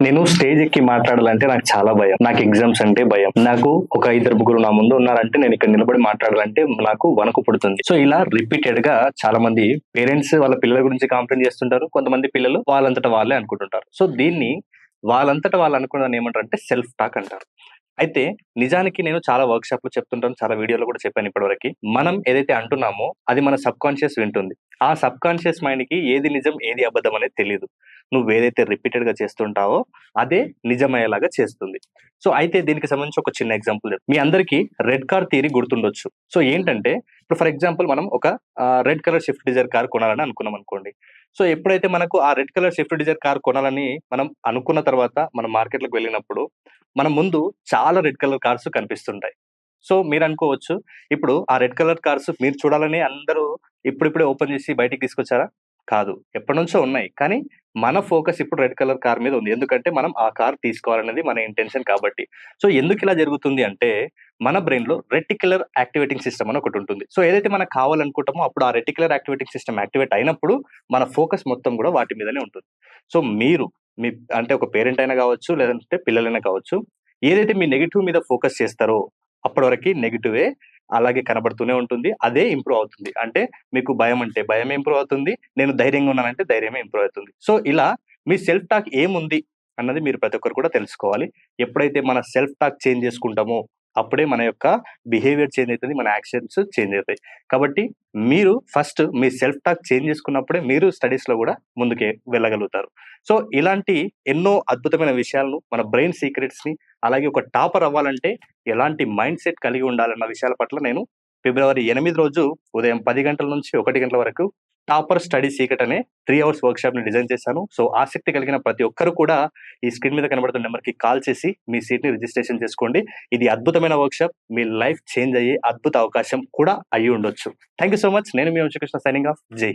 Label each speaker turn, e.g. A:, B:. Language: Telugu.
A: నేను స్టేజ్ ఎక్కి మాట్లాడాలంటే నాకు చాలా భయం. నాకు ఎగ్జామ్స్ అంటే భయం. నాకు ఒక ఇద్దరు ముగ్గురు నా ముందు ఉన్నారంటే నేను ఇక్కడ నిలబడి మాట్లాడాలంటే నాకు వణుకు పుడుతుంది. సో ఇలా రిపీటెడ్ గా చాలా మంది పేరెంట్స్ వాళ్ళ పిల్లల గురించి కంప్లైంట్ చేస్తుంటారు. కొంతమంది పిల్లలు వాళ్ళంతట వాళ్ళే అనుకుంటుంటారు. సో దీన్ని వాళ్ళంతట వాళ్ళు అనుకున్నదాన్ని ఏమంటారంటే సెల్ఫ్ టాక్ అంటారు. అయితే నిజానికి నేను చాలా వర్క్ షాప్‌లో చెప్తుంటాను. చాలా వీడియోలో కూడా చెప్పాను ఇప్పటివరకి. మనం ఏదైతే అంటున్నామో అది మన సబ్‌కాన్షియస్ వింటుంది. ఆ సబ్‌కాన్షియస్ మైండ్‌కి ఏది నిజం, ఏది అబద్ధం అనేది తెలీదు. నువ్వేదైతే రిపీటెడ్‌గా చేస్తుంటావో అదే నిజమయ్యేలాగా చేస్తుంది. సో అయితే దీనికి సంబంధించి ఒక చిన్న ఎగ్జాంపుల్ మీ అందరికీ రెడ్ కార్ థియరీ గుర్తుండొచ్చు. సో ఏంటంటే ఇప్పుడు ఫర్ ఎగ్జాంపుల్ మనం ఒక red colour Swift Dzire car కొనాలని అనుకున్నాం అనుకోండి. సో ఎప్పుడైతే మనకు ఆ red colour Swift Dzire car కొనాలని మనం అనుకున్న తర్వాత మనం మార్కెట్‌లోకి వెళ్ళినప్పుడు మన ముందు చాలా రెడ్ కలర్ కార్స్ కనిపిస్తుంటాయి. సో మీరనుకోవచ్చు, ఇప్పుడు ఆ రెడ్ కలర్ కార్స్ మీరు చూడాలని అందరూ ఇప్పుడిప్పుడే ఓపెన్ చేసి బయటికి తీసుకొచ్చారా? కాదు. ఎప్పటినుంచో ఉన్నాయి. కానీ మన ఫోకస్ ఇప్పుడు రెడ్ కలర్ కార్ మీద ఉంది. ఎందుకంటే మనం ఆ కార్ తీసుకోవాలనేది మన ఇంటెన్షన్ కాబట్టి. సో ఎందుకిలా జరుగుతుంది అంటే మన బ్రెయిన్‌లో రెటిక్యులర్ యాక్టివేటింగ్ సిస్టమ్ అని ఒకటుంటుంది. సో ఏదైతే మనకు కావాలనుకుంటామో అప్పుడు ఆ రెటిక్యులర్ యాక్టివేటింగ్ సిస్టమ్ యాక్టివేట్ అయినప్పుడు మన ఫోకస్ మొత్తం గూడా వాటి మీదనే ఉంటుంది. సో మీరు మీ అంటే ఒక పేరెంట్ అయినా గావచ్చు, లేదంటే పిల్లలైనా కావచ్చు. ఏదైతే మీ నెగెటివ్ మీద ఫోకస్ చేస్తారో అప్పటి వరకి నెగెటివే అలాగే కనబడుతూనే ఉంటుంది. అదే ఇంప్రూవ్ అవుతుంది. అంటే మీకు భయం అంటే భయమే ఇంప్రూవ్ అవుతుంది. నేను ధైర్యంగా ఉన్నానంటే ధైర్యమే ఇంప్రూవ్ అవుతుంది. సో ఇలా మీ సెల్ఫ్ టాక్ ఏముంది అన్నది మీరు ప్రతి ఒక్కరు కూడా తెలుసుకోవాలి. ఎప్పుడైతే మన సెల్ఫ్ టాక్ చేంజ్ చేసుకుంటామో అప్పుడే మన యొక్క బిహేవియర్ చేంజ్ అయితది. మన యాక్షన్స్ చేంజ్ అవుతాయి. కాబట్టి మీరు ఫస్ట్ మీ సెల్ఫ్ టాక్ చేంజ్ చేసుకున్నప్పుడే మీరు స్టడీస్‌లో గూడా ముందుకే వెళ్ళగలుగుతారు. సో ఇలాంటి ఎన్నో అద్భుతమైన విషయాలను మన బ్రెయిన్ సీక్రెట్స్‌ని అలాగే ఒక టాపర్ అవ్వాలంటే ఎలాంటి మైండ్ సెట్ కలిగి ఉండాలన్న విషయాల పట్ల నేను ఫిబ్రవరి 8 రోజు ఉదయం 10 గంటల నుంచి 1 గంటల వరకు టాపర్ స్టడీ సీక్రెట్ అనే 3 అవర్స్ వర్క్‌షాప్‌ని డిజైన్ చేశాను. సో ఆసక్తి కలిగిన ప్రతి ఒక్కరు కూడా ఈ స్క్రీన్ మీద కనబడుతున్న నంబర్‌కి కాల్ చేసి మీ సీట్‌ని రిజిస్ట్రేషన్ చేసుకోండి. ఇది అద్భుతమైన వర్క్‌షాప్. మీ లైఫ్ చేంజ్ అయ్యే అద్భుత అవకాశం కూడా అయ్యుండొచ్చు. Thank you so much. నేను మీ వంశీకృష్ణ సైనింగ్ ఆఫ్. జై